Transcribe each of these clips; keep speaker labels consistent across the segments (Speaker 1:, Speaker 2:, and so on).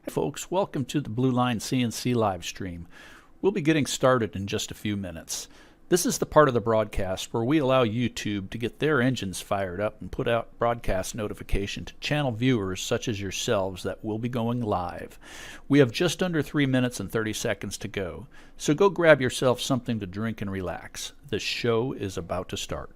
Speaker 1: Hey folks, welcome to the Blue Line CNC live stream. We'll be getting started in just a few minutes. This is the part of the broadcast where we allow YouTube to get their engines fired up and put out broadcast notification to channel viewers such as yourselves that will be going live. We have just under 3 minutes and 30 seconds to go, so go grab yourself something to drink and relax. The show is about to start.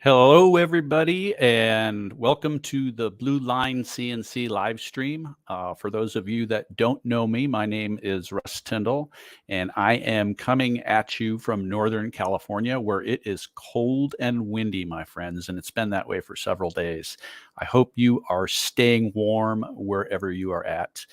Speaker 1: Hello, everybody, and welcome to the Blue Line CNC live stream. For those of you that don't know me, my name is Russ Tyndall, and I am coming at you from Northern California, where it is cold and windy, my friends, and it's been that way for several days. I hope you are staying warm wherever you are at.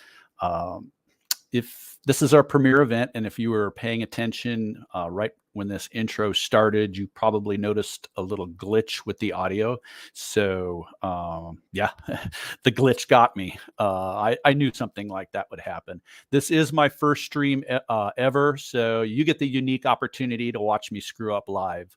Speaker 1: If this is our premiere event, and if you were paying attention right when this intro started, you probably noticed a little glitch with the audio. So yeah, the glitch got me. I knew something like that would happen. This is my first stream ever, so you get the unique opportunity to watch me screw up live.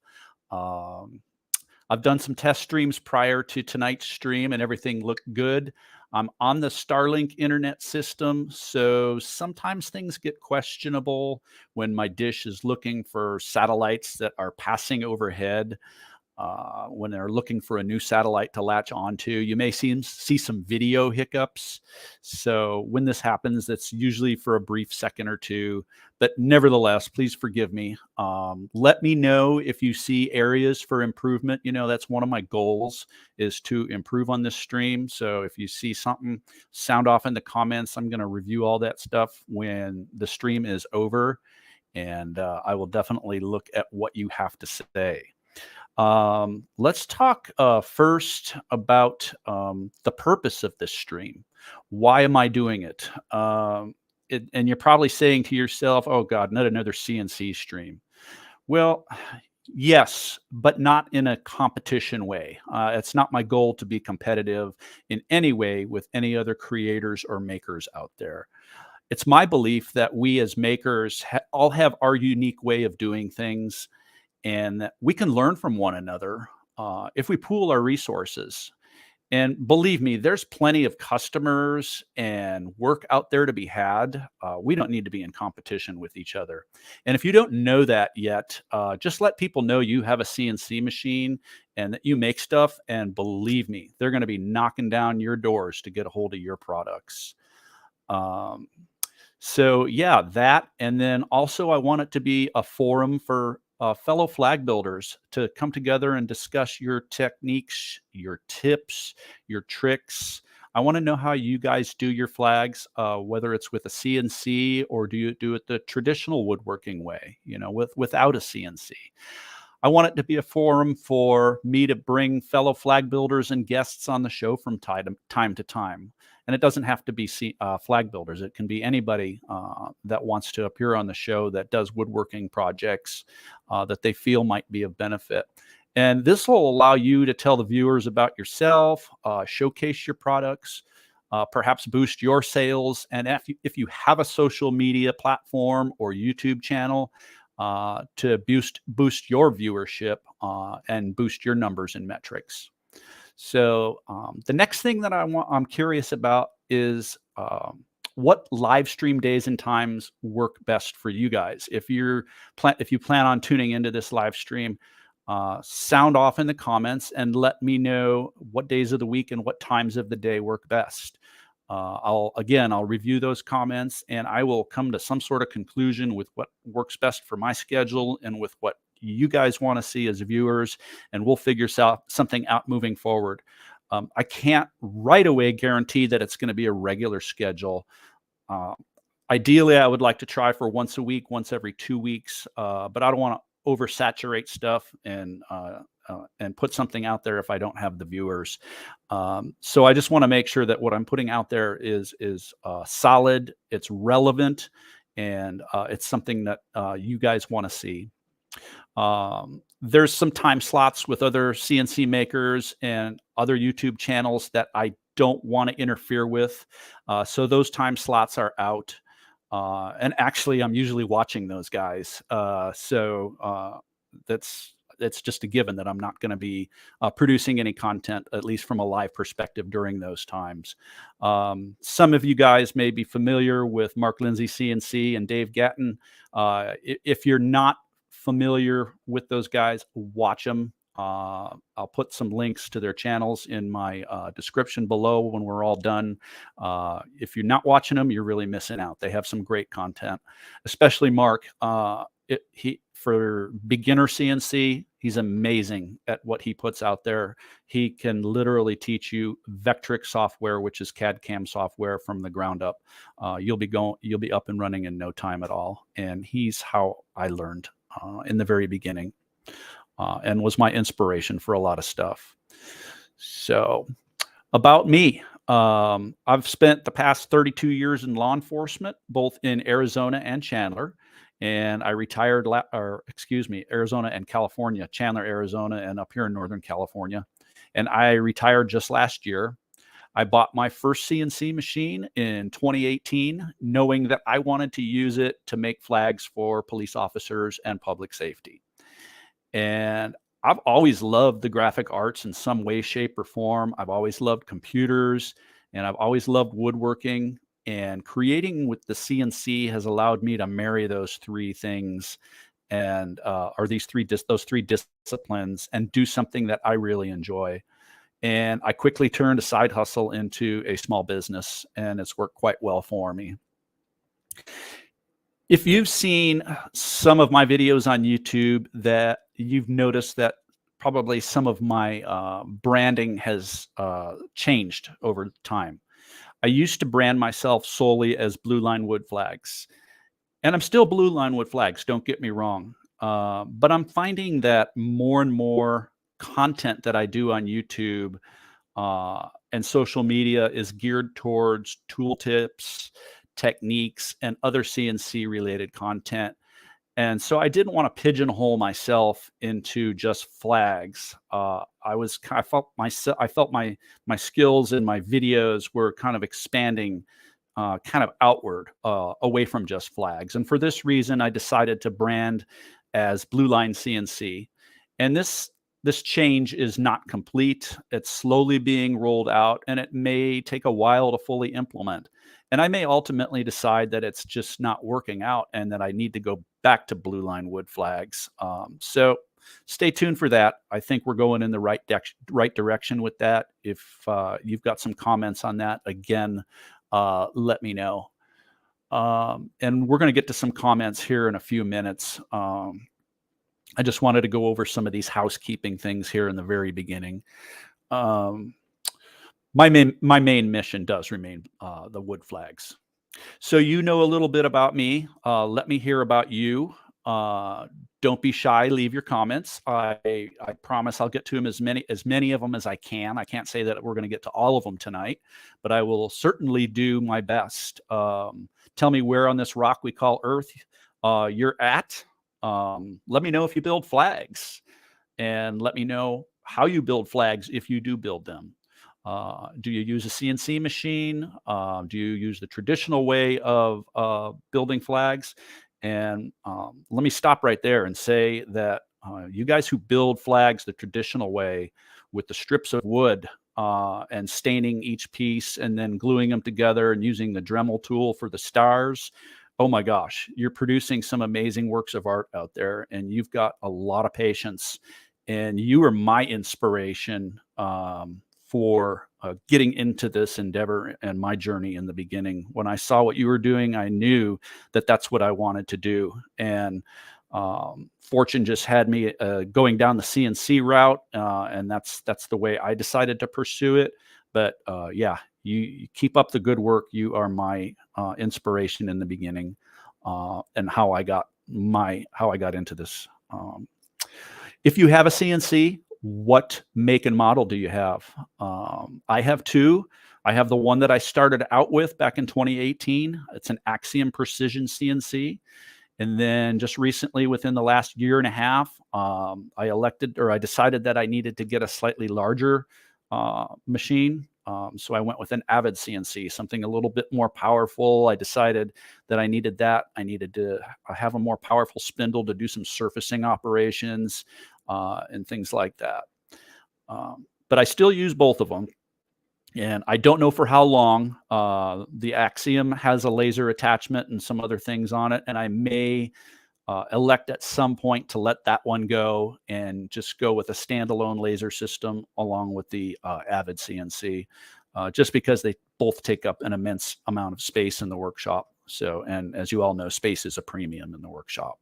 Speaker 1: I've done some test streams prior to tonight's stream and everything looked good. I'm on the Starlink internet system, so sometimes things get questionable when my dish is looking for satellites that are passing overhead. when they're looking for a new satellite to latch onto. You may see some video hiccups. So when this happens, it's usually for a brief second or two. But nevertheless, please forgive me. Let me know if you see areas for improvement. That's one of my goals, is to improve on this stream. So if you see something, sound off in the comments. I'm going to review all that stuff when the stream is over. And I will definitely look at what you have to say. Let's talk first about the purpose of this stream. Why am I doing it? And you're probably saying to yourself, oh God, not another CNC stream. Well, yes, but not in a competition way. It's not my goal to be competitive in any way with any other creators or makers out there. It's my belief that we as makers all have our unique way of doing things, and that we can learn from one another if we pool our resources. And believe me, there's plenty of customers and work out there to be had. We don't need to be in competition with each other. And if you don't know that yet, just let people know you have a CNC machine and that you make stuff. And believe me, they're going to be knocking down your doors to get a hold of your products. So yeah, that. And then also I want it to be a forum for fellow flag builders to come together and discuss your techniques, your tips, your tricks. I want to know how you guys do your flags, whether it's with a CNC or do you do it the traditional woodworking way, without a CNC. I want it to be a forum for me to bring fellow flag builders and guests on the show from time to time. And it doesn't have to be flag builders. It can be anybody that wants to appear on the show that does woodworking projects that they feel might be of benefit. And this will allow you to tell the viewers about yourself, showcase your products, perhaps boost your sales. And if you have a social media platform or YouTube channel, to boost your viewership and boost your numbers and metrics. So the next thing that I'm curious about is what live stream days and times work best for you guys. If you plan on tuning into this live stream, sound off in the comments and let me know what days of the week and what times of the day work best. I'll review those comments and I will come to some sort of conclusion with what works best for my schedule and with what you guys want to see as viewers, and we'll figure something out moving forward. I can't right away guarantee that it's going to be a regular schedule. Ideally, I would like to try for once a week, once every 2 weeks, but I don't want to oversaturate stuff and put something out there if I don't have the viewers. So I just want to make sure that what I'm putting out there is solid, it's relevant, and it's something that you guys want to see. There's some time slots with other CNC makers and other YouTube channels that I don't want to interfere with. So those time slots are out. And actually, I'm usually watching those guys. So that's just a given that I'm not going to be producing any content, at least from a live perspective, during those times. Some of you guys may be familiar with Mark Lindsay CNC and Dave Gatton. If you're not familiar with those guys, watch them. I'll put some links to their channels in my description below when we're all done. If you're not watching them, you're really missing out. They have some great content, especially Mark. For beginner CNC, he's amazing at what he puts out there. He can literally teach you Vectric software, which is CAD CAM software, from the ground up. You'll be up and running in no time at all. And he's how I learned in the very beginning, and was my inspiration for a lot of stuff. So about me, I've spent the past 32 years in law enforcement, both in Arizona and Chandler. And I retired, Arizona and California, Chandler, Arizona, and up here in Northern California. And I retired just last year. I bought my first CNC machine in 2018, knowing that I wanted to use it to make flags for police officers and public safety. And I've always loved the graphic arts in some way, shape, or form. I've always loved computers, and I've always loved woodworking. And creating with the CNC has allowed me to marry those three things and or those three disciplines, and do something that I really enjoy. And I quickly turned a side hustle into a small business, and it's worked quite well for me. If you've seen some of my videos on YouTube, that you've noticed that probably some of my branding has changed over time. I used to brand myself solely as Blue Line Wood Flags, and I'm still Blue Line Wood Flags, don't get me wrong. But I'm finding that more and more content that I do on YouTube and social media is geared towards tool tips, techniques, and other CNC related content. And so I didn't want to pigeonhole myself into just flags. I felt my skills and my videos were kind of expanding, kind of outward, away from just flags. And for this reason, I decided to brand as Blue Line CNC. And this change is not complete. It's slowly being rolled out, and it may take a while to fully implement. And I may ultimately decide that it's just not working out and that I need to go back to Blue Line Wood Flags. So stay tuned for that. I think we're going in the right direction with that. If you've got some comments on that, again, let me know. And we're going to get to some comments here in a few minutes. I just wanted to go over some of these housekeeping things here in the very beginning. My main mission does remain the wood flags. So you know a little bit about me. Let me hear about you. Don't be shy. Leave your comments. I promise I'll get to them as many of them as I can. I can't say that we're going to get to all of them tonight, but I will certainly do my best. Tell me where on this rock we call Earth you're at. Let me know if you build flags, and let me know how you build flags if you do build them. Do you use a CNC machine? Do you use the traditional way of building flags? And let me stop right there and say that you guys who build flags the traditional way with the strips of wood and staining each piece and then gluing them together and using the Dremel tool for the stars, oh my gosh, you're producing some amazing works of art out there, and you've got a lot of patience. And you are my inspiration for getting into this endeavor and my journey in the beginning. When I saw what you were doing, I knew that that's what I wanted to do. And fortune just had me going down the CNC route, and that's the way I decided to pursue it. But yeah, you keep up the good work. You are my inspiration in the beginning, and how I got into this. If you have a CNC, what make and model do you have? I have two. I have the one that I started out with back in 2018. It's an Axiom Precision CNC. And then just recently, within the last year and a half, I decided that I needed to get a slightly larger machine. So I went with an Avid CNC, something a little bit more powerful. I decided that I needed that. I needed to have a more powerful spindle to do some surfacing operations and things like that. But I still use both of them. And I don't know for how long. The Axiom has a laser attachment and some other things on it. And I may elect at some point to let that one go and just go with a standalone laser system along with the Avid CNC, just because they both take up an immense amount of space in the workshop. So, and as you all know, space is a premium in the workshop.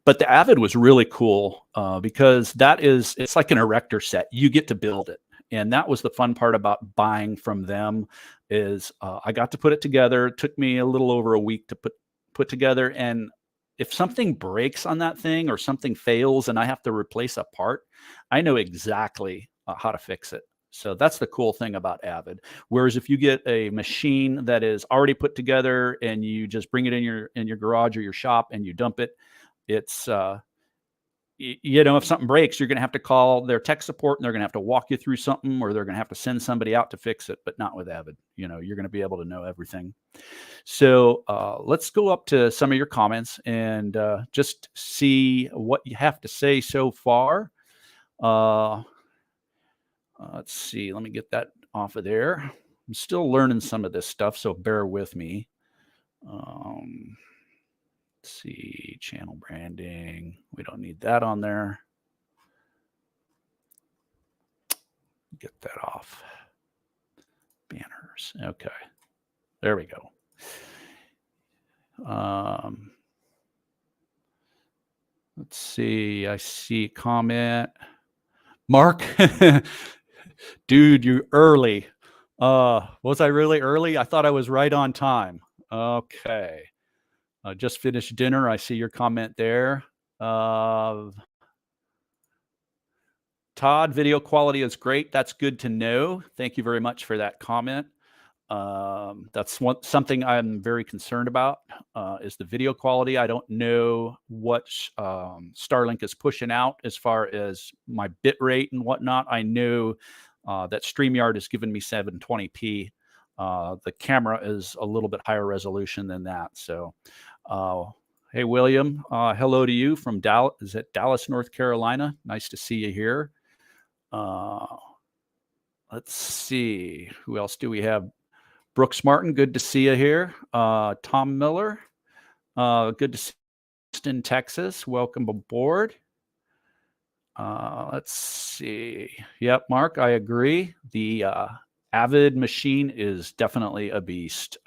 Speaker 1: But the Avid was really cool because it's like an erector set. You get to build it. And that was the fun part about buying from them is I got to put it together. It took me a little over a week to put together. And if something breaks on that thing or something fails and I have to replace a part, I know exactly how to fix it. So that's the cool thing about Avid. Whereas if you get a machine that is already put together and you just bring it in your garage or your shop and you dump it, it's if something breaks, you're going to have to call their tech support and they're going to have to walk you through something, or they're going to have to send somebody out to fix it, but not with Avid. You're going to be able to know everything. So let's go up to some of your comments and just see what you have to say so far. Let's see. Let me get that off of there. I'm still learning some of this stuff, so bear with me. Let's see, channel branding. We don't need that on there. Get that off. Banners. Okay. There we go. Let's see. I see a comment. Mark, dude, you're early. Was I really early? I thought I was right on time. Okay. Just finished dinner. I see your comment there. Todd, video quality is great. That's good to know. Thank you very much for that comment. That's something I'm very concerned about, is the video quality. I don't know what Starlink is pushing out as far as my bit rate and whatnot. I know that StreamYard has given me 720p. The camera is a little bit higher resolution than that. So, hey, William, hello to you from Dallas. Is it Dallas, North Carolina? Nice to see you here. Let's see. Who else do we have? Brooks Martin, good to see you here. Tom Miller, good to see you in Texas. Welcome aboard. Let's see. Yep, Mark, I agree. The Avid machine is definitely a beast.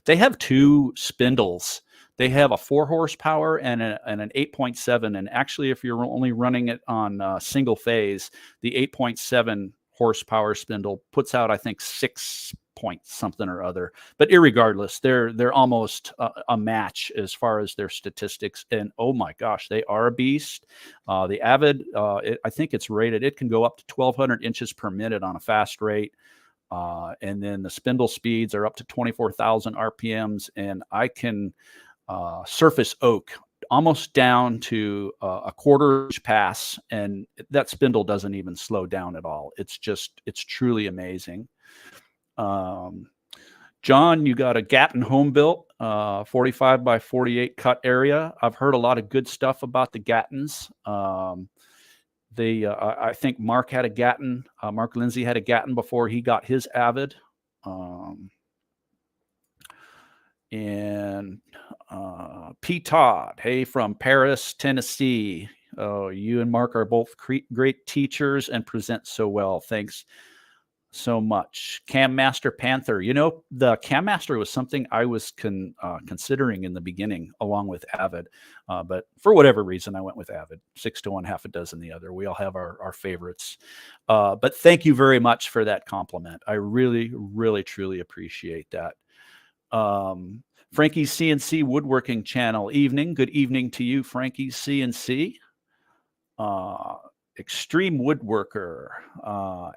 Speaker 1: They have two spindles. They have a 4 horsepower and an 8.7. And actually, if you're only running it on single phase, the 8.7 horsepower spindle puts out, I think, 6 point something or other. But irregardless, they're almost a match as far as their statistics. And oh my gosh, they are a beast. The Avid, I think it's rated. It can go up to 1,200 inches per minute on a fast rate. And then the spindle speeds are up to 24,000 RPMs. And I can surface oak almost down to a quarter-inch pass, and that spindle doesn't even slow down at all. It's truly amazing. John, you got a Gatton home built, 45 by 48 cut area. I've heard a lot of good stuff about the Gattons. I think Mark had a Gatton. Mark Lindsay had a Gatton before he got his Avid. And P. Todd, hey, from Paris, Tennessee. You and Mark are both great teachers and present so well. Thanks so much. Cam Master Panther. You know, the Cam Master was something I was considering in the beginning along with Avid. But for whatever reason, I went with Avid. 6 to 1, half a dozen the other. We all have our favorites. But thank you very much for that compliment. I really, really, truly appreciate that. Frankie's CNC Woodworking Channel. Evening. Good evening to you, Frankie's CNC. Extreme Woodworker.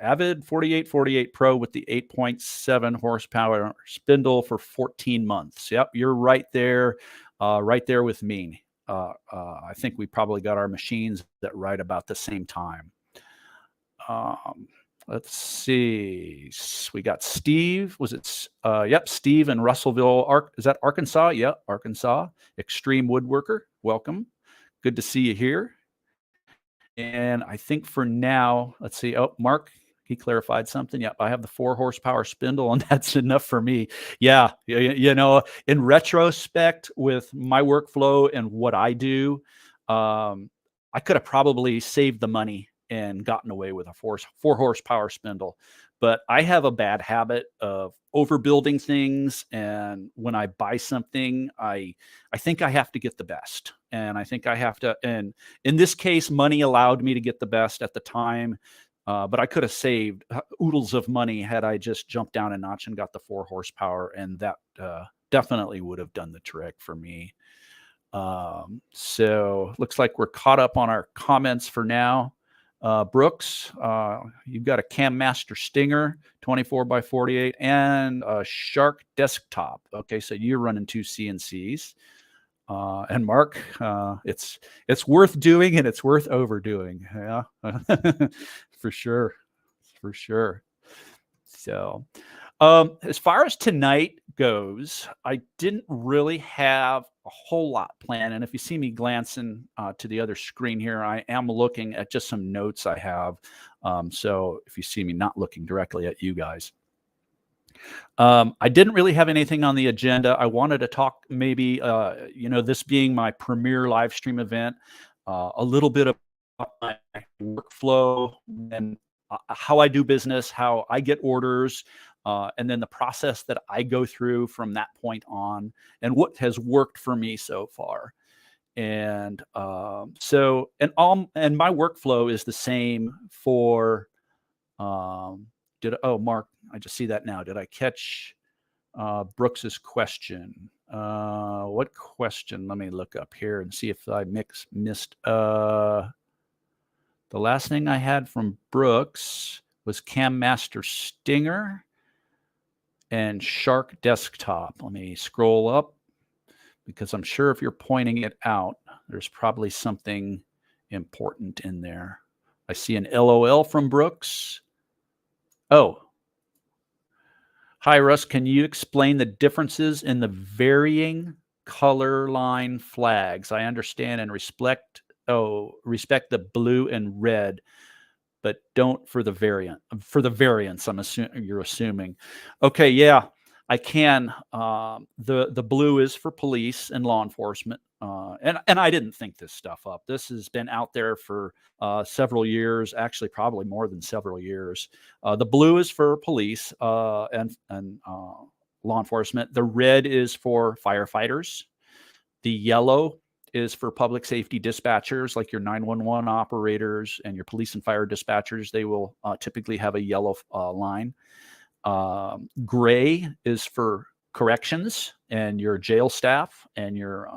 Speaker 1: Avid 4848 Pro with the 8.7 horsepower spindle for 14 months. Yep, you're right there with me. I think we probably got our machines at right about the same time. Let's see. We got Steve. Was it? Yep, Steve in Russellville. Is that Arkansas? Yep, Arkansas. Extreme Woodworker. Welcome. Good to see you here. And I think for now, let's see. Oh, Mark, he clarified something. Yep, I have the 4 horsepower spindle, and that's enough for me. Yeah, you know, in retrospect, with my workflow and what I do, I could have probably saved the money and gotten away with a 4 horsepower spindle. But I have a bad habit of overbuilding things. And when I buy something, I think I have to get the best. And I think I have to, and in this case, money allowed me to get the best at the time. But I could have saved oodles of money had I just jumped down a notch and got the 4 horsepower. And that definitely would have done the trick for me. So looks like we're caught up on our comments for now. Brooks, you've got a Cam Master Stinger 24 by 48 and a Shark desktop. Okay, so you're running 2 CNCs. And Mark, it's worth doing and it's worth overdoing. Yeah, for sure. So, as far as tonight goes, I didn't really have a whole lot planned. And if you see me glancing to the other screen here, I am looking at just some notes I have. So if you see me not looking directly at you guys. I didn't really have anything on the agenda. I wanted to talk maybe, this being my premier live stream event, a little bit about my workflow and how I do business, how I get orders, and then the process that I go through from that point on, and what has worked for me so far. And and my workflow is the same for Mark, I just see that now. Did I catch Brooks's question? What question? Let me look up here and see if I missed. The last thing I had from Brooks was Cam Master Stinger and Shark Desktop. Let me scroll up, because I'm sure if you're pointing it out, there's probably something important in there. I see an LOL from Brooks. Oh, hi, Russ. Can you explain the differences in the varying color line flags? I understand and respect the blue and red, but don't for the variants. You're assuming. Okay, yeah, I can. The blue is for police and law enforcement, and I didn't think this stuff up. This has been out there for several years, actually probably more than several years. The blue is for police and law enforcement. The red is for firefighters. The yellow is for public safety dispatchers, like your 911 operators and your police and fire dispatchers. They will typically have a yellow line. Gray is for corrections and your jail staff and your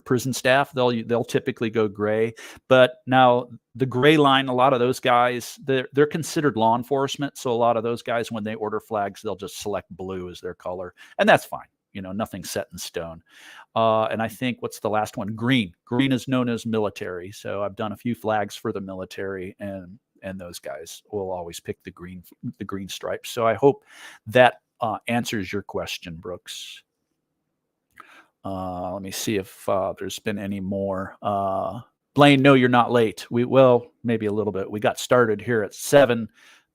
Speaker 1: prison staff. They'll typically go gray. But now the gray line, a lot of those guys, they're considered law enforcement. So a lot of those guys, when they order flags, they'll just select blue as their color, and that's fine. Nothing set in stone. And I think, what's the last one? Green. Green is known as military. So I've done a few flags for the military, and those guys will always pick the green stripes. So I hope that answers your question, Brooks. Let me see if there's been any more. Blaine, no, you're not late. Maybe a little bit. We got started here at 7,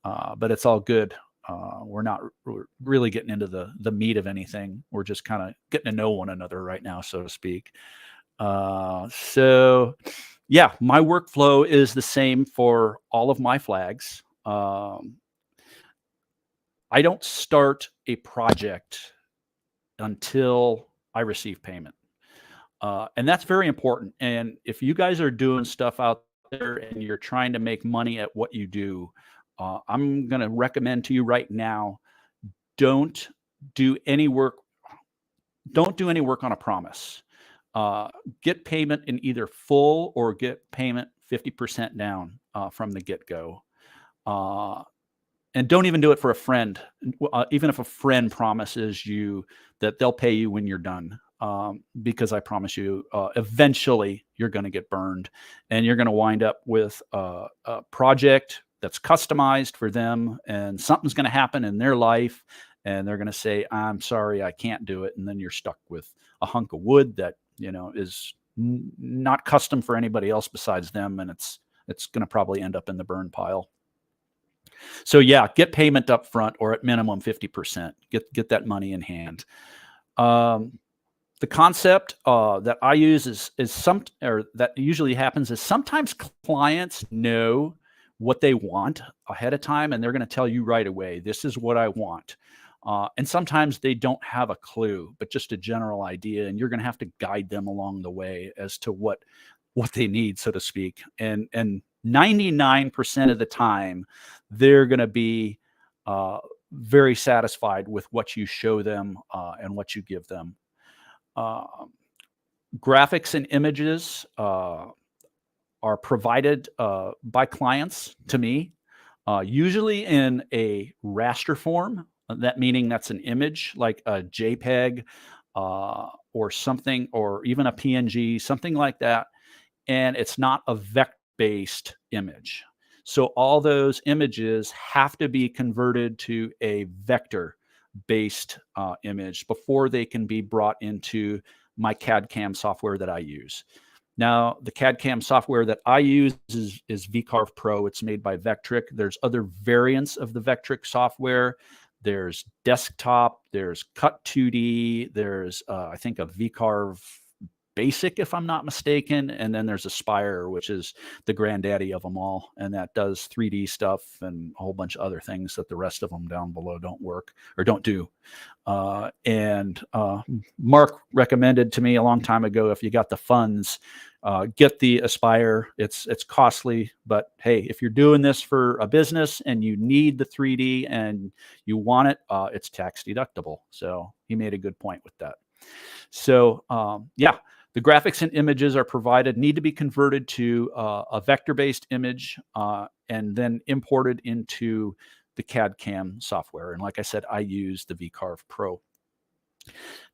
Speaker 1: but it's all good. We're really getting into the meat of anything. We're just kind of getting to know one another right now, so to speak. So yeah, my workflow is the same for all of my flags. I don't start a project until I receive payment. And that's very important. And if you guys are doing stuff out there and you're trying to make money at what you do, I'm going to recommend to you right now, don't do any work on a promise. Get payment in either full or get payment 50% down from the get-go. And don't even do it for a friend, even if a friend promises you that they'll pay you when you're done. Because I promise you, eventually you're going to get burned, and you're going to wind up with a project that's customized for them, and something's going to happen in their life, and they're going to say, I'm sorry, I can't do it. And then you're stuck with a hunk of wood that, is not custom for anybody else besides them. And it's going to probably end up in the burn pile. So yeah, get payment up front, or at minimum 50%. Get that money in hand. The concept that I use that usually happens is sometimes clients know what they want ahead of time, and they're going to tell you right away, this is what I want. And sometimes they don't have a clue, but just a general idea, and you're going to have to guide them along the way as to what they need, so to speak. And 99% of the time, they're going to be very satisfied with what you show them and what you give them. Graphics and images are provided by clients to me, usually in a raster form. That meaning that's an image like a JPEG or something, or even a PNG, something like that. And it's not a vector-based image. So all those images have to be converted to a vector-based image before they can be brought into my CAD/CAM software that I use. Now, the CAD/CAM software that I use is VCarve Pro. It's made by Vectric. There's other variants of the Vectric software there's desktop, there's cut 2D, there's I think a VCarve Basic, if I'm not mistaken, and then there's Aspire, which is the granddaddy of them all, and that does 3D stuff and a whole bunch of other things that the rest of them down below don't work or don't do. Mark recommended to me a long time ago, if you got the funds, get the Aspire. It's costly, but hey, if you're doing this for a business and you need the 3D and you want it, it's tax deductible. So he made a good point with that. So yeah, the graphics and images are provided, need to be converted to a vector-based image and then imported into the CAD/CAM software. And like I said, I use the VCarve Pro.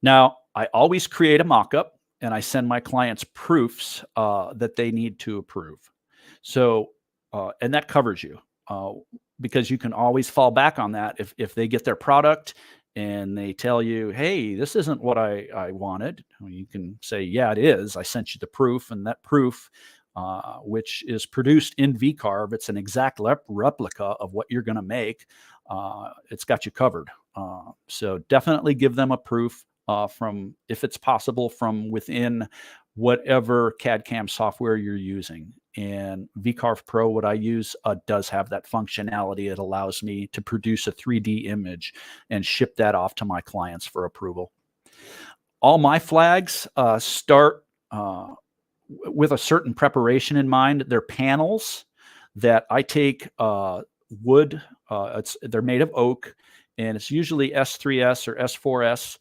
Speaker 1: Now, I always create a mock-up and I send my clients proofs that they need to approve. So, and that covers you because you can always fall back on that if they get their product and they tell you, hey, this isn't what I wanted. You can say, yeah, it is. I sent you the proof, and that proof, which is produced in VCarve, it's an exact replica of what you're going to make. It's got you covered. So definitely give them a proof from, if it's possible, from within whatever CAD/CAM software you're using. And VCarve Pro, what I use, does have that functionality. It allows me to produce a 3D image and ship that off to my clients for approval. All my flags start with a certain preparation in mind. They're panels that I take wood. They're made of oak, and it's usually S3S or S4S.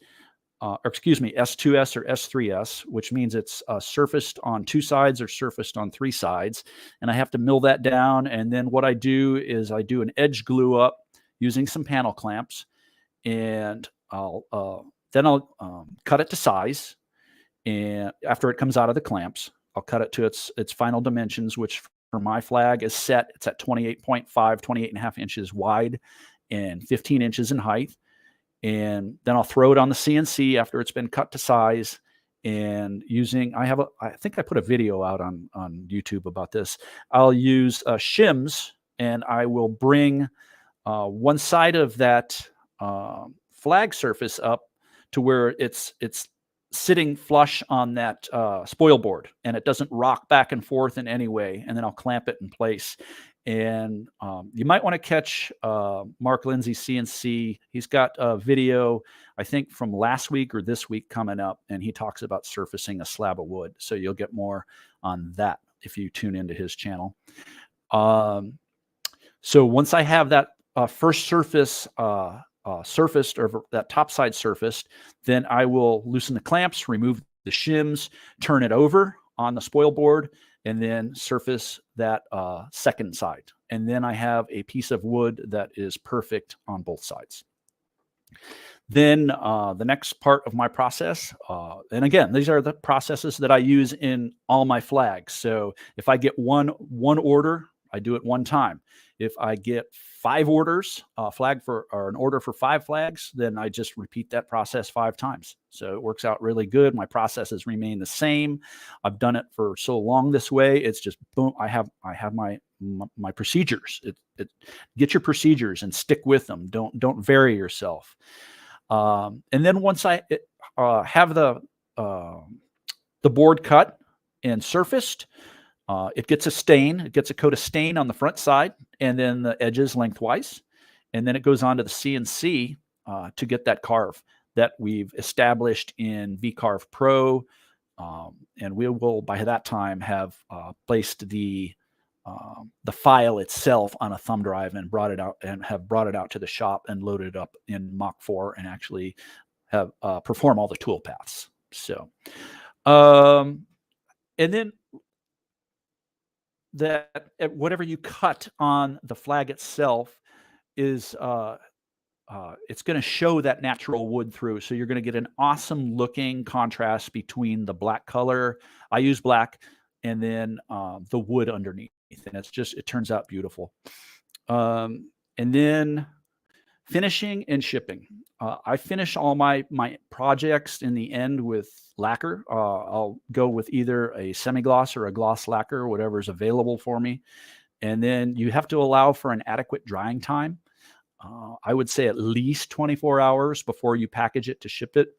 Speaker 1: Or excuse me, S2S or S3S, which means it's surfaced on 2 sides or surfaced on 3 sides. And I have to mill that down. And then what I do is I do an edge glue up using some panel clamps. And I'll cut it to size. And after it comes out of the clamps, I'll cut it to its final dimensions, which for my flag is set. It's at 28.5, 28.5 inches wide and 15 inches in height. And then I'll throw it on the CNC after it's been cut to size. And using, I think I put a video out on YouTube about this. I'll use shims, and I will bring one side of that flag surface up to where it's sitting flush on that spoil board, and it doesn't rock back and forth in any way. And then I'll clamp it in place. And you might want to catch Mark Lindsay CNC. He's got a video, I think, from last week or this week coming up, and he talks about surfacing a slab of wood. So you'll get more on that if you tune into his channel. So once I have that first surface surfaced, or that top side surfaced, then I will loosen the clamps, remove the shims, turn it over on the spoil board, and then surface that second side. And then I have a piece of wood that is perfect on both sides. Then the next part of my process, and again, these are the processes that I use in all my flags. So if I get one order, I do it one time. If I get 5 orders, an order for 5 flags, then I just repeat that process 5 times. So it works out really good. My processes remain the same. I've done it for so long this way. It's just boom. I have my procedures. Get your procedures and stick with them. Don't vary yourself. And then once I have the board cut and surfaced, it gets a stain. It gets a coat of stain on the front side, and then the edges lengthwise. And then it goes on to the CNC to get that carve that we've established in VCarve Pro. And we will, by that time, have placed the file itself on a thumb drive and brought it out to the shop and loaded it up in Mach 4 and actually have perform all the tool paths. So, and then that whatever you cut on the flag itself is it's going to show that natural wood through. So you're going to get an awesome looking contrast between the black color, I use black, and then the wood underneath. And it turns out beautiful. And then finishing and shipping. I finish all my projects in the end with lacquer. I'll go with either a semi-gloss or a gloss lacquer, whatever is available for me. And then you have to allow for an adequate drying time. I would say at least 24 hours before you package it to ship it.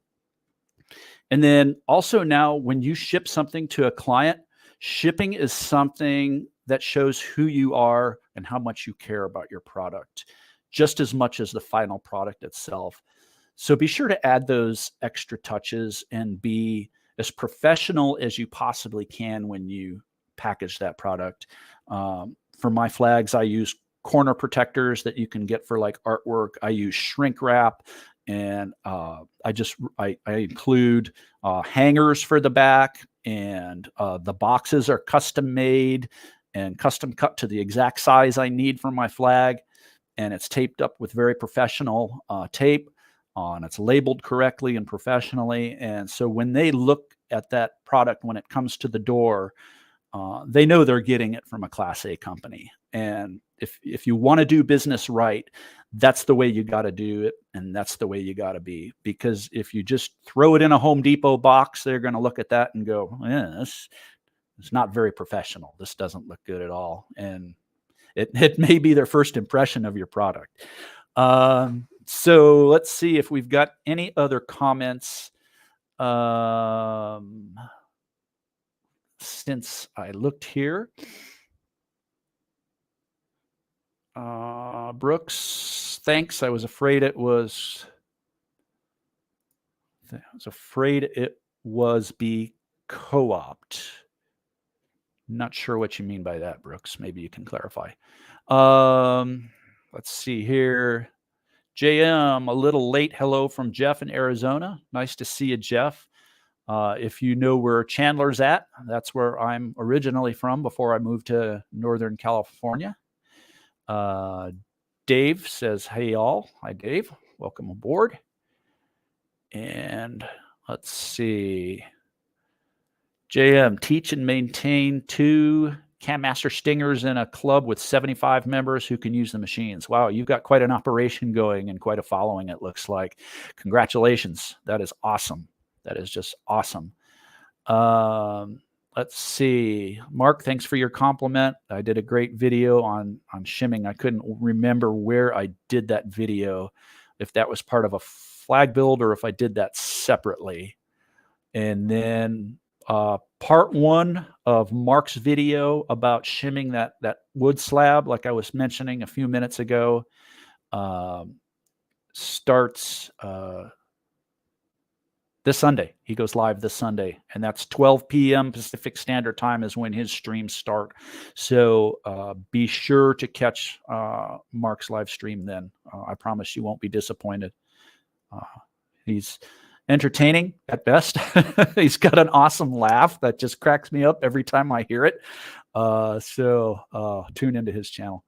Speaker 1: And then also now when you ship something to a client, shipping is something that shows who you are and how much you care about your product, just as much as the final product itself. So be sure to add those extra touches and be as professional as you possibly can when you package that product. For my flags, I use corner protectors that you can get for like artwork. I use shrink wrap, and I include hangers for the back, and the boxes are custom made and custom cut to the exact size I need for my flag, and it's taped up with very professional tape. And it's labeled correctly and professionally. And so when they look at that product, when it comes to the door, they know they're getting it from a Class A company. And if you want to do business right, that's the way you got to do it. And that's the way you got to be. Because if you just throw it in a Home Depot box, they're going to look at that and go, this is not very professional. This doesn't look good at all. And it may be their first impression of your product. So let's see if we've got any other comments since I looked here. Brooks, thanks. I was afraid it was be co-opt. Not sure what you mean by that, Brooks. Maybe you can clarify. Let's see here. JM, a little late hello from Jeff in Arizona. Nice to see you, Jeff. If you know where Chandler's at, that's where I'm originally from before I moved to Northern California. Dave says, hey, all. Hi, Dave. Welcome aboard. And let's see. JM, teach and maintain 2 Cam Master Stingers in a club with 75 members who can use the machines. Wow, you've got quite an operation going and quite a following, it looks like. Congratulations. That is awesome. That is just awesome. Let's see. Mark, thanks for your compliment. I did a great video on shimming. I couldn't remember where I did that video, if that was part of a flag build or if I did that separately. And then part 1 of Mark's video about shimming that wood slab, like I was mentioning a few minutes ago, starts this Sunday. He goes live this Sunday, and that's 12 p.m. Pacific Standard Time is when his streams start. So be sure to catch Mark's live stream then. I promise you won't be disappointed. He's entertaining at best. He's got an awesome laugh that just cracks me up every time I hear it. So tune into his channel.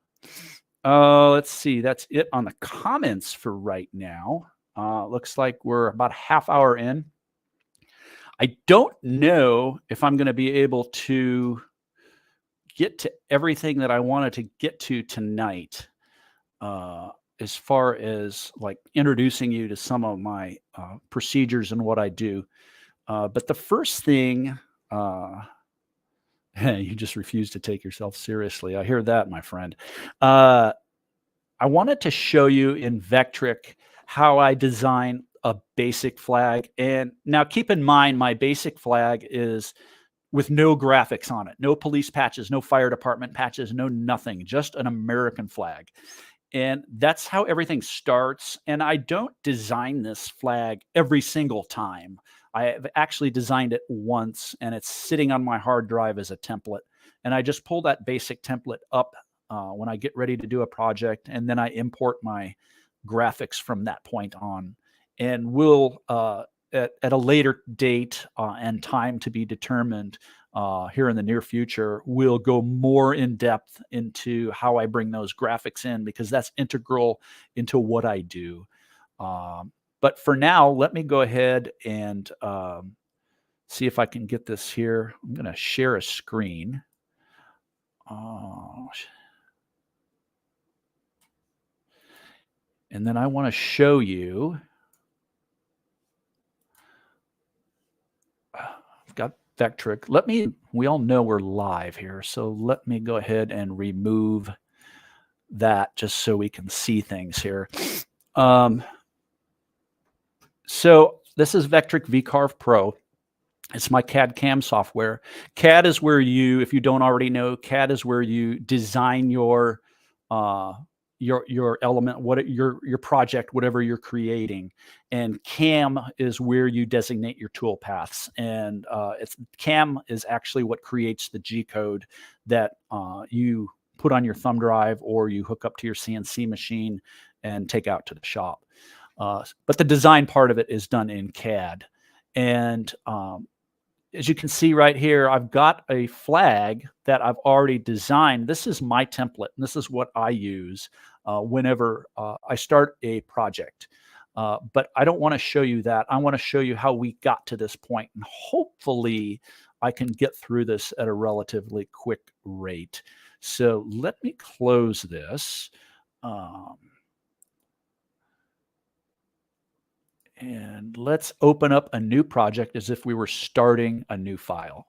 Speaker 1: Let's see. That's it on the comments for right now. Looks like we're about a half hour in. I don't know if I'm going to be able to get to everything that I wanted to get to tonight. As far as like introducing you to some of my procedures and what I do. But the first thing, you just refuse to take yourself seriously. I hear that, my friend. I wanted to show you in Vectric how I design a basic flag. And now keep in mind, my basic flag is with no graphics on it, no police patches, no fire department patches, no nothing, just an American flag. And that's how everything starts. And I don't design this flag every single time. I have actually designed it once, and it's sitting on my hard drive as a template. And I just pull that basic template up when I get ready to do a project, and then I import my graphics from that point on. And we'll, at a later date and time to be determined, here in the near future, we'll go more in depth into how I bring those graphics in, because that's integral into what I do. But for now, let me go ahead and see if I can get this here. I'm going to share a screen. And then I want to show you. I've got Vectric. We all know we're live here, so let me go ahead and remove that just so we can see things here. So this is Vectric VCarve Pro. It's my CAD CAM software. CAD is where you, if you don't already know, CAD is where you design your element, your project, whatever you're creating, and CAM is where you designate your tool paths. And CAM is actually what creates the G code that you put on your thumb drive or you hook up to your CNC machine and take out to the shop. But the design part of it is done in CAD. And as you can see right here, I've got a flag that I've already designed. This is my template, and this is what I use whenever I start a project. But I don't want to show you that. I want to show you how we got to this point, and hopefully I can get through this at a relatively quick rate. So let me close this. And let's open up a new project as if we were starting a new file.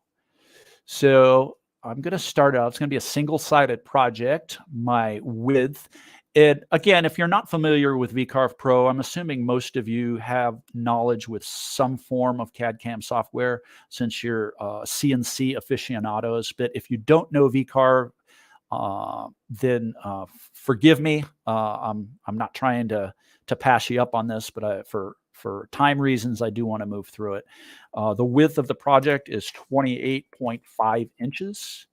Speaker 1: So I'm going to start out. It's going to be a single-sided project. My width. Again, if you're not familiar with VCarve Pro, I'm assuming most of you have knowledge with some form of CAD CAM software since you're CNC aficionados. But if you don't know VCarve, then forgive me. I'm not trying to pass you up on this, but for time reasons, I do want to move through it. The width of the project is 28.5 inches.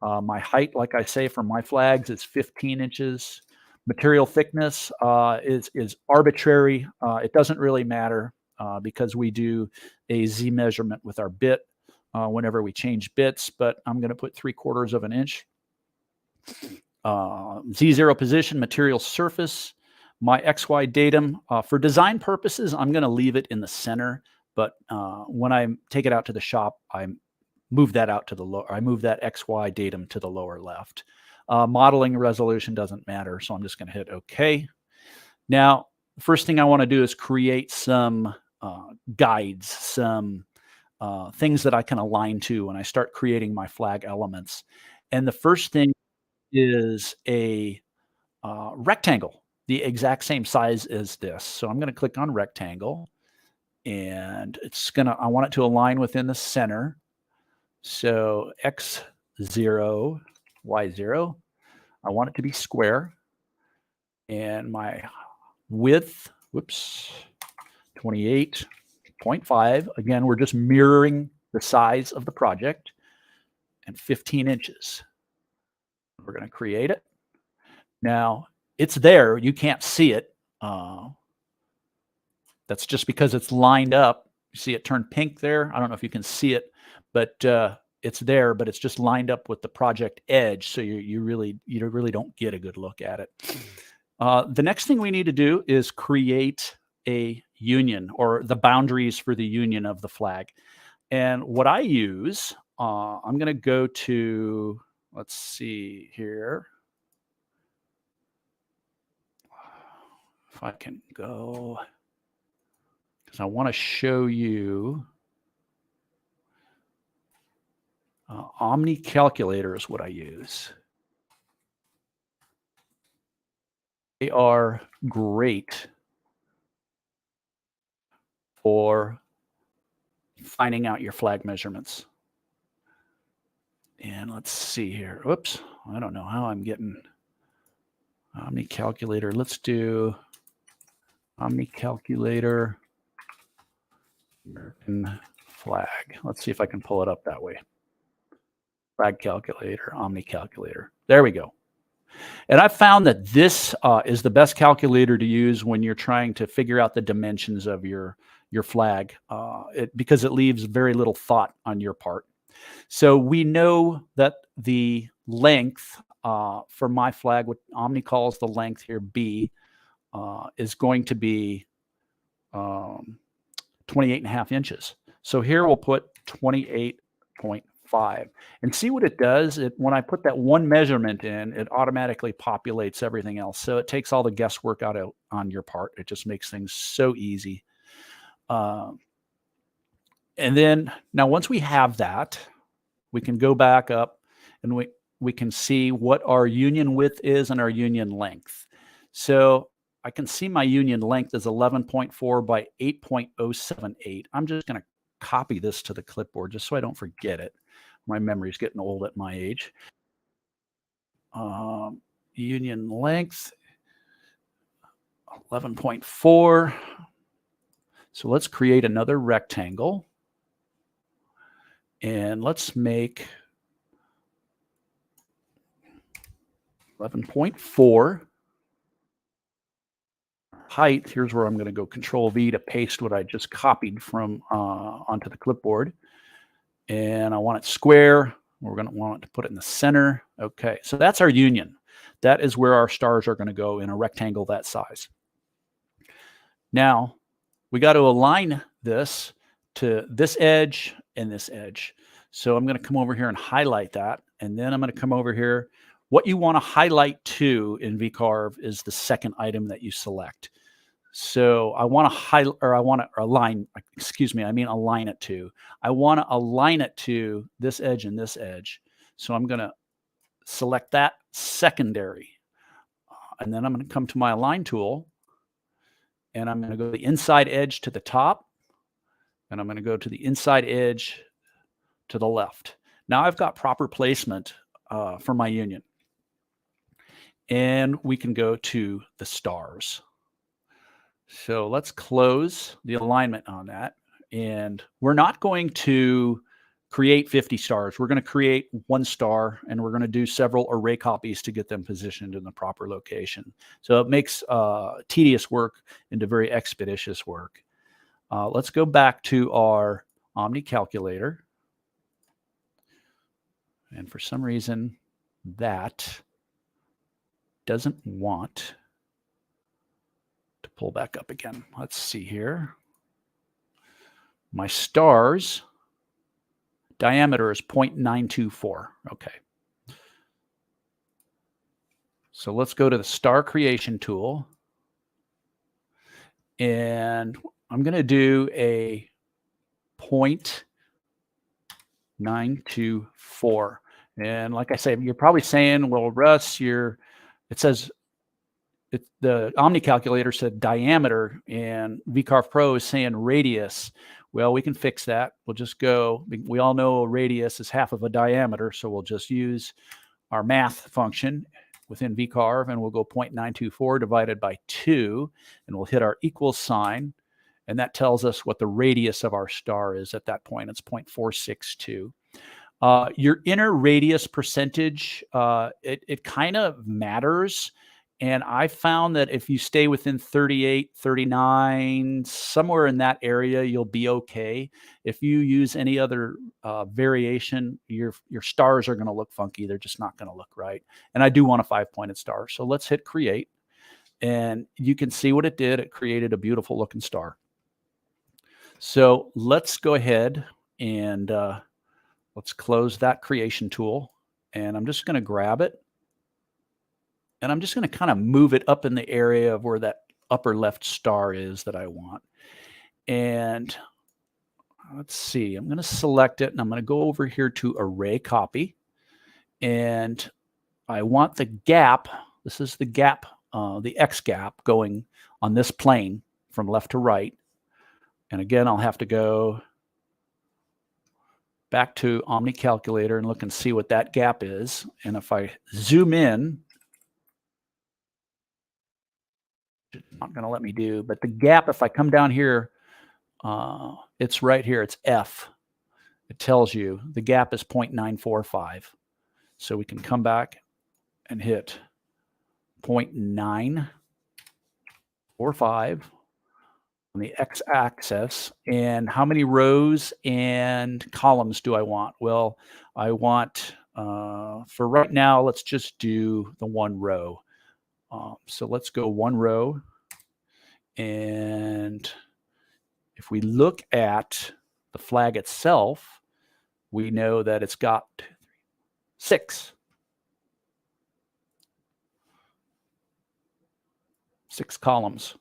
Speaker 1: My height, like I say, for my flags, is 15 inches. Material thickness is arbitrary. It doesn't really matter because we do a Z measurement with our bit whenever we change bits, but I'm going to put 3/4 of an inch. Z0 position, material surface. My XY datum, for design purposes, I'm going to leave it in the center, but when I take it out to the shop, I move that out to the lower. I move that XY datum to the lower left. Modeling resolution doesn't matter, so I'm just going to hit OK. Now, the first thing I want to do is create some guides, some things that I can align to when I start creating my flag elements. And the first thing is a rectangle, the exact same size as this. So I'm going to click on rectangle, and I want it to align within the center. So X0, Y0, I want it to be square. And my width, 28.5. Again, we're just mirroring the size of the project, and 15 inches. We're going to create it. Now, it's there. You can't see it. That's just because it's lined up. You see it turn pink there? I don't know if you can see it, but it's there, but it's just lined up with the project edge, so you really don't get a good look at it. The next thing we need to do is create a union, or the boundaries for the union of the flag. And what I use, I'm going to go to, let's see here. If I can go, because I want to show you. Omni Calculator is what I use. They are great for finding out your flag measurements. And let's see here. Whoops, I don't know how I'm getting Omni Calculator. Let's do Omni Calculator American flag. Let's see if I can pull it up that way. Flag calculator, Omni Calculator. There we go. And I've found that this is the best calculator to use when you're trying to figure out the dimensions of your flag, because it leaves very little thought on your part. So we know that the length for my flag, what Omni calls the length here, B, is going to be 28.5 inches. So here we'll put 28.5. And see what it does. When I put that one measurement in, it automatically populates everything else. So it takes all the guesswork out on your part. It just makes things so easy. And then now once we have that, we can go back up and we can see what our union width is and our union length. So I can see my union length is 11.4 by 8.078. I'm just going to copy this to the clipboard just so I don't forget it. My memory's getting old at my age. Union length, 11.4. So let's create another rectangle. And let's make 11.4. Height, here's where I'm going to go Control V to paste what I just copied from onto the clipboard. And I want it square. We're going to want it to put it in the center. Okay, so that's our union. That is where our stars are going to go in a rectangle that size. Now, we got to align this to this edge and this edge. So I'm going to come over here and highlight that. And then I'm going to come over here. What you want to highlight to in VCarve is the second item that you select. So I want to highlight, or I want to align, excuse me, I mean align it to. I want to align it to this edge and this edge. So I'm going to select that secondary. And then I'm going to come to my align tool. And I'm going to go the inside edge to the top. And I'm going to go to the inside edge to the left. Now I've got proper placement for my union. And we can go to the stars. So let's close the alignment on that. And we're not going to create 50 stars. We're going to create one star, and we're going to do several array copies to get them positioned in the proper location. So it makes tedious work into very expeditious work. Let's go back to our Omni calculator. And for some reason, that doesn't want to pull back up again. Let's see here. My stars diameter is 0.924. Okay. So let's go to the star creation tool. And I'm going to do a 0.924. And like I said, you're probably saying, well, Russ, it says the Omni calculator said diameter, and VCarve Pro is saying radius. Well, we can fix that. We'll just go, we all know a radius is half of a diameter, so we'll just use our math function within VCarve, and we'll go 0.924 divided by 2, and we'll hit our equals sign, and that tells us what the radius of our star is at that point. It's 0.462. Your inner radius percentage, it kind of matters. And I found that if you stay within 38, 39, somewhere in that area, you'll be okay. If you use any other variation, your stars are going to look funky. They're just not going to look right. And I do want a 5-pointed star. So let's hit create. And you can see what it did. It created a beautiful looking star. So let's go ahead and let's close that creation tool. And I'm just going to grab it. And I'm just going to kind of move it up in the area of where that upper left star is that I want. And let's see, I'm going to select it, and I'm going to go over here to Array Copy. And I want the gap, this is the gap, the X gap going on this plane from left to right. And again, I'll have to go back to Omni Calculator and look and see what that gap is. And if I zoom in, not going to let me do, but the gap, if I come down here, it's right here. It's F. It tells you the gap is 0.945. So we can come back and hit 0.945 on the x-axis. And how many rows and columns do I want? Well, I want, for right now, let's just do the one row. So let's go one row. And if we look at the flag itself, we know that it's got 6 columns.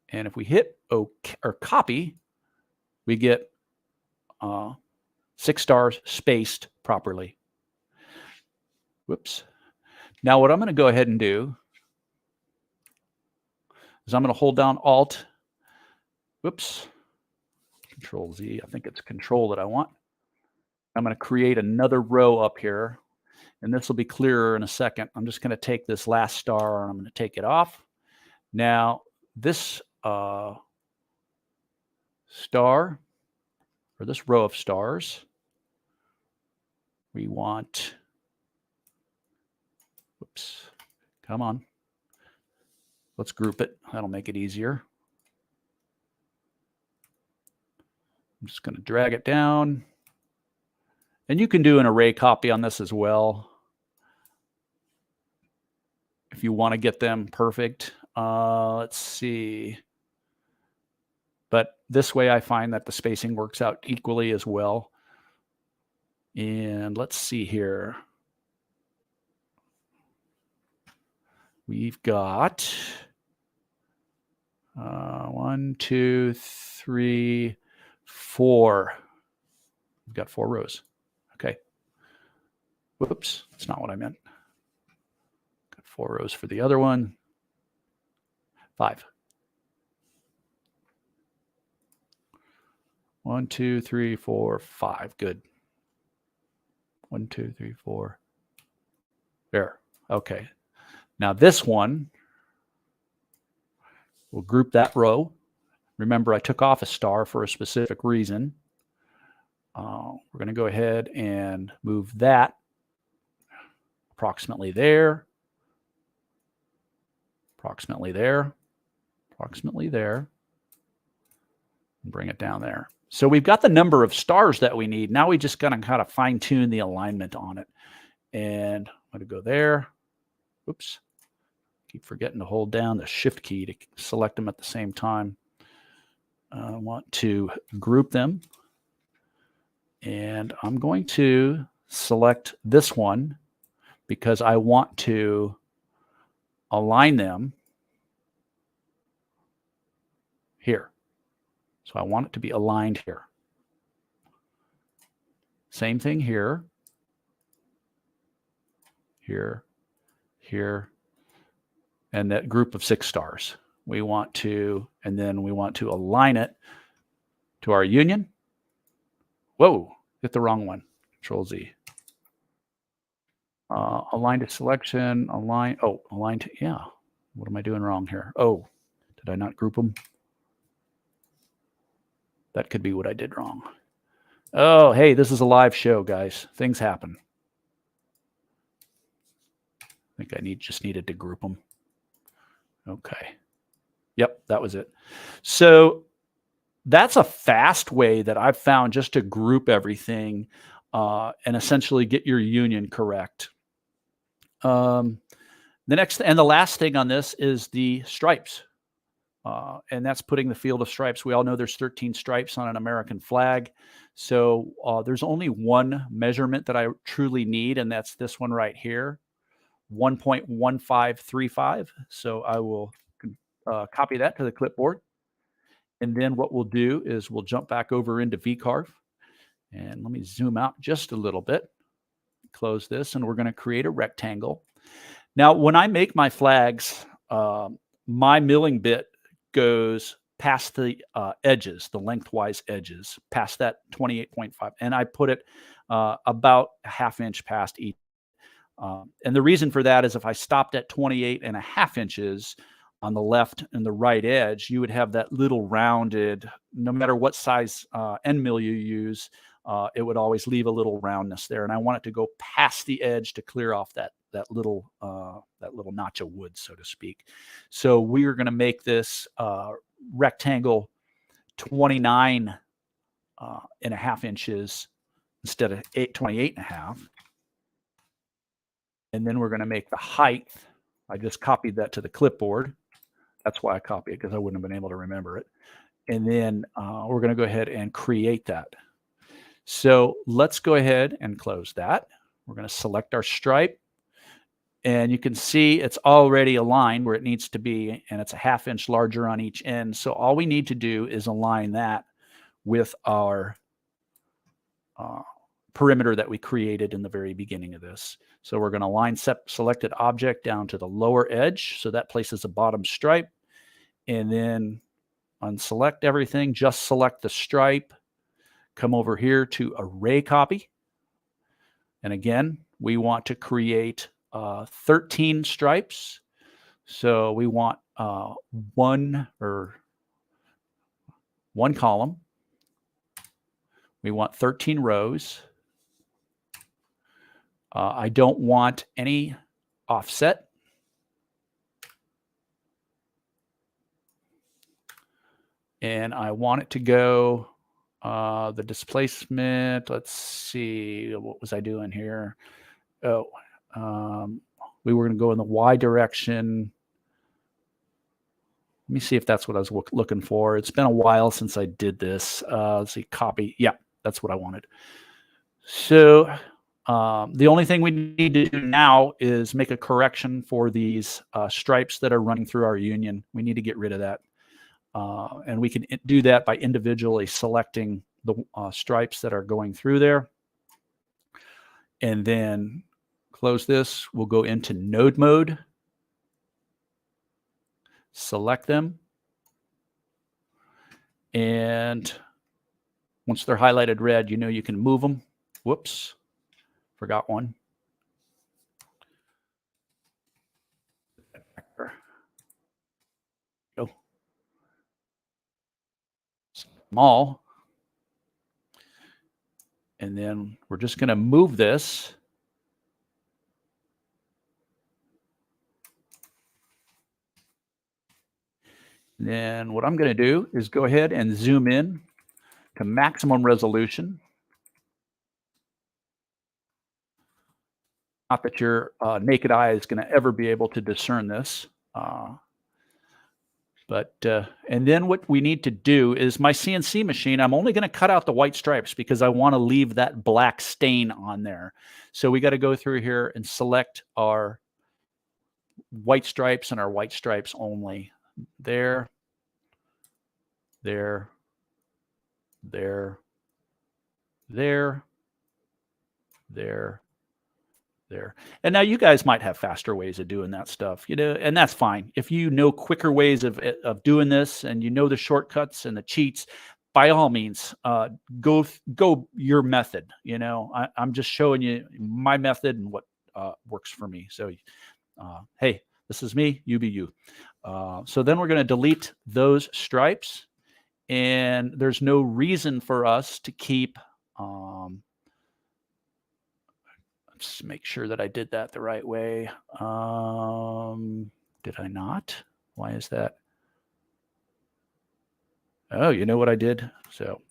Speaker 1: And if we hit OK or copy, we get 6 stars spaced properly. Whoops. Now what I'm going to go ahead and do is I'm going to hold down Alt. Whoops. Control Z. I think it's Control that I want. I'm going to create another row up here, and this will be clearer in a second. I'm just going to take this last star and I'm going to take it off. Now, this star, or this row of stars, we want, whoops, come on. Let's group it. That'll make it easier. I'm just going to drag it down. And you can do an array copy on this as well if you want to get them perfect. Let's see. But this way I find that the spacing works out equally as well. And let's see here. We've got 1, 2, 3, 4. We've got 4 rows. Okay. Whoops, that's not what I meant. Got 4 rows for the other one. 5. 1, 2, 3, 4, 5. Good. 1, 2, 3, 4. There. Okay. Now this one, we'll group that row. Remember, I took off a star for a specific reason. We're going to go ahead and move that approximately there, approximately there, approximately there, and bring it down there. So we've got the number of stars that we need. Now we just got to kind of fine tune the alignment on it. And I'm going to go there. Oops. Keep forgetting to hold down the Shift key to select them at the same time. I want to group them. And I'm going to select this one because I want to align them here. So I want it to be aligned here. Same thing here, here, here, and that group of 6 stars. We want to, and then we want to align it to our union. Whoa, hit the wrong one. Control Z. Align to selection, align, oh, align to, yeah. What am I doing wrong here? Oh, did I not group them? That could be what I did wrong. Oh, hey, this is a live show, guys. Things happen. I think I just needed to group them. Okay. Yep, that was it. So that's a fast way that I've found just to group everything and essentially get your union correct. The next and the last thing on this is the stripes. And that's putting the field of stripes. We all know there's 13 stripes on an American flag. So there's only one measurement that I truly need, and that's this one right here, 1.1535. So I will copy that to the clipboard. And then what we'll do is we'll jump back over into VCarve. And let me zoom out just a little bit. Close this, and we're going to create a rectangle. Now, when I make my flags, my milling bit goes past the edges, the lengthwise edges, past that 28.5. And I put it about a ½ inch past each. And the reason for that is if I stopped at 28.5 inches on the left and the right edge, you would have that little rounded, no matter what size end mill you use, it would always leave a little roundness there. And I want it to go past the edge to clear off that little notch of wood, so to speak. So we are going to make this rectangle 29.5 inches instead of 28.5. And then we're going to make the height. I just copied that to the clipboard. That's why I copied it, because I wouldn't have been able to remember it. And then we're going to go ahead and create that. So let's go ahead and close that. We're going to select our stripe. And you can see it's already aligned where it needs to be, and it's a ½ inch larger on each end. So all we need to do is align that with our perimeter that we created in the very beginning of this. So we're going to line selected object down to the lower edge. So that places a bottom stripe. And then unselect everything, just select the stripe. Come over here to array copy. And again, we want to create 13 stripes. So we want one column. We want 13 rows. I don't want any offset. And I want it to go, the displacement, let's see, what was I doing here? Oh, we were going to go in the Y direction. Let me see if that's what I was looking for. It's been a while since I did this. Let's see, copy. Yeah, that's what I wanted. So the only thing we need to do now is make a correction for these stripes that are running through our union. We need to get rid of that. And we can do that by individually selecting the stripes that are going through there. And then close this. We'll go into node mode. Select them. And once they're highlighted red, you know you can move them. Whoops, forgot one. Go. Small. And then we're just going to move this. And then what I'm going to do is go ahead and zoom in to maximum resolution. Not that your naked eye is going to ever be able to discern this. And then what we need to do is my CNC machine, I'm only going to cut out the white stripes because I want to leave that black stain on there. So we got to go through here and select our white stripes and our white stripes only. There, there, there, there, there, there. And now you guys might have faster ways of doing that stuff, you know, and that's fine. If you know quicker ways of doing this and you know the shortcuts and the cheats, by all means, go your method. You know, I'm just showing you my method and what works for me. So, hey, this is me, you be you. So then we're going to delete those stripes, and there's no reason for us to keep. Let's make sure that I did that the right way. Did I not? Why is that? Oh, you know what I did? So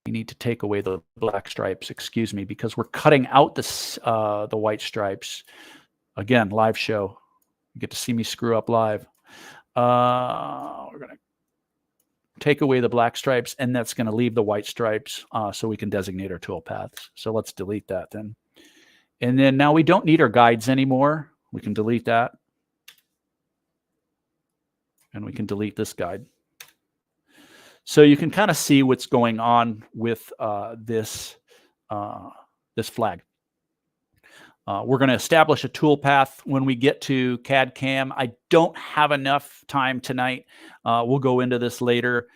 Speaker 1: we need to take away the black stripes, excuse me, because we're cutting out the white stripes. Again, live show. You get to see me screw up live. We're going to take away the black stripes, and that's going to leave the white stripes so we can designate our tool paths. So let's delete that then. And then now we don't need our guides anymore. We can delete that. And we can delete this guide. So you can kind of see what's going on with this flag. We're going to establish a tool path when we get to CAD CAM. I don't have enough time tonight. We'll go into this later,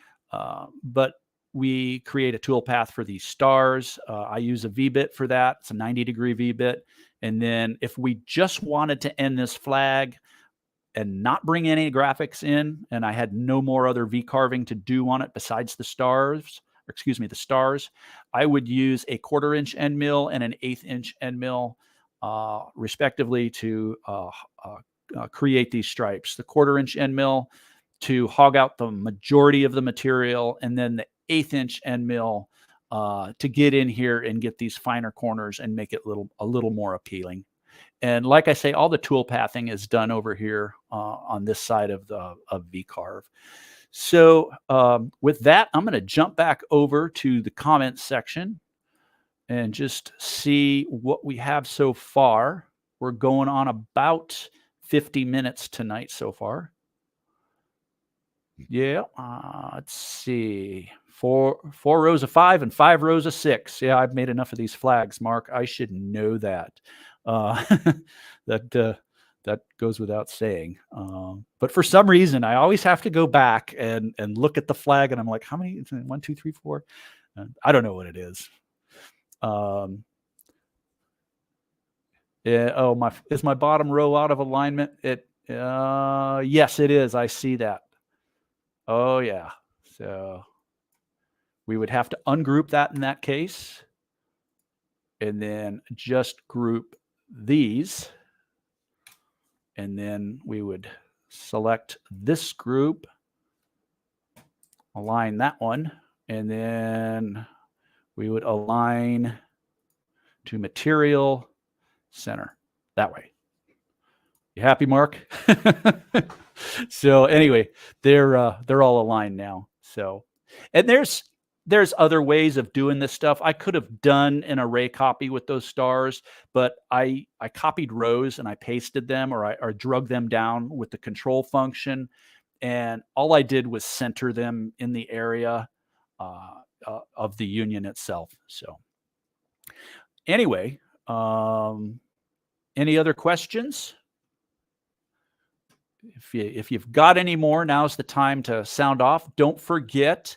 Speaker 1: but we create a tool path for these stars. I use a V-bit for that. It's a 90-degree V-bit. And then if we just wanted to end this flag and not bring any graphics in, and I had no more other V-carving to do on it besides the stars, I would use a 1/4-inch end mill and an 1/8-inch end mill, respectively, to create these stripes. The 1/4-inch end mill to hog out the majority of the material, and then the 1/8-inch end mill to get in here and get these finer corners and make it a little more appealing. And like I say, all the tool pathing is done over here on this side of V-carve. So with that, I'm going to jump back over to the comments section and just see what we have so far. We're going on about 50 minutes tonight so far. Yeah. Let's see. Four rows of 5 and 5 rows of 6. Yeah, I've made enough of these flags, Mark. I should know that. That that goes without saying. But for some reason, I always have to go back and look at the flag, and I'm like, how many? 1, 2, 3, 4. I don't know what it is. Yeah. Oh, is my bottom row out of alignment? Yes, it is. I see that. Oh yeah. So we would have to ungroup that in that case, and then just group these, and then we would select this group, align that one, and then we would align to material center that way. You happy, Mark? So anyway, they're all aligned now. So, and there's other ways of doing this stuff. I could have done an array copy with those stars, but I copied rows and I pasted them, or I drug them down with the control function, and all I did was center them in the area of the union itself. So anyway, any other questions? If you've got any more, now's the time to sound off. Don't forget,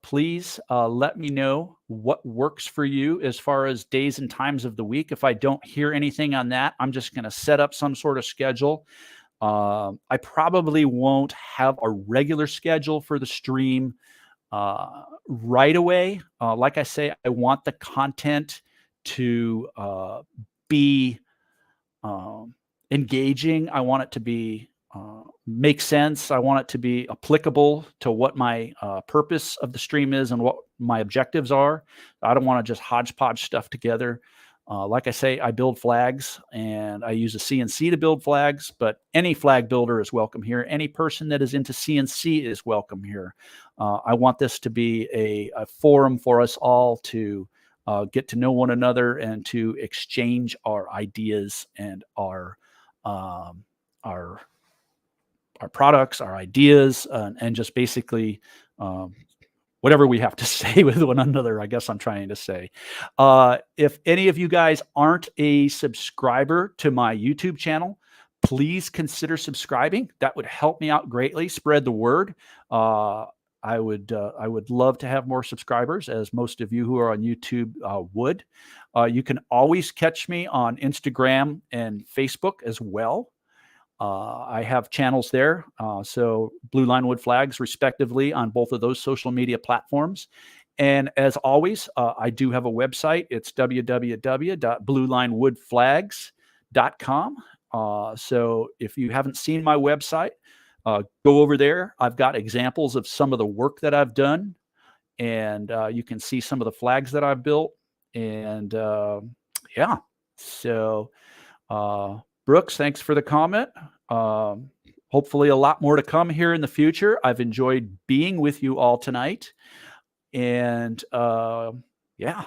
Speaker 1: please let me know what works for you as far as days and times of the week. If I don't hear anything on that, I'm just going to set up some sort of schedule. I probably won't have a regular schedule for the stream right away. Like I say, I want the content to be engaging. I want it to be make sense. I want it to be applicable to what my purpose of the stream is and what my objectives are. I don't want to just hodgepodge stuff together. Like I say, I build flags, and I use a CNC to build flags, but any flag builder is welcome here. Any person that is into CNC is welcome here. I want this to be a forum for us all to get to know one another and to exchange our ideas and our products, our ideas, and just basically whatever we have to say with one another, I guess I'm trying to say. If any of you guys aren't a subscriber to my YouTube channel, please consider subscribing. That would help me out greatly. Spread the word. I would love to have more subscribers, as most of you who are on YouTube would. You can always catch me on Instagram and Facebook as well. I have channels there, so Blue Line Wood Flags, respectively, on both of those social media platforms. And as always, I do have a website. It's www.bluelinewoodflags.com. So if you haven't seen my website, go over there. I've got examples of some of the work that I've done, and you can see some of the flags that I've built. And yeah, so Brooks, thanks for the comment. Hopefully a lot more to come here in the future. I've enjoyed being with you all tonight. And yeah,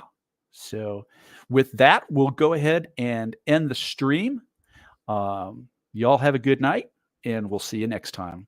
Speaker 1: so with that, we'll go ahead and end the stream. Y'all have a good night, and we'll see you next time.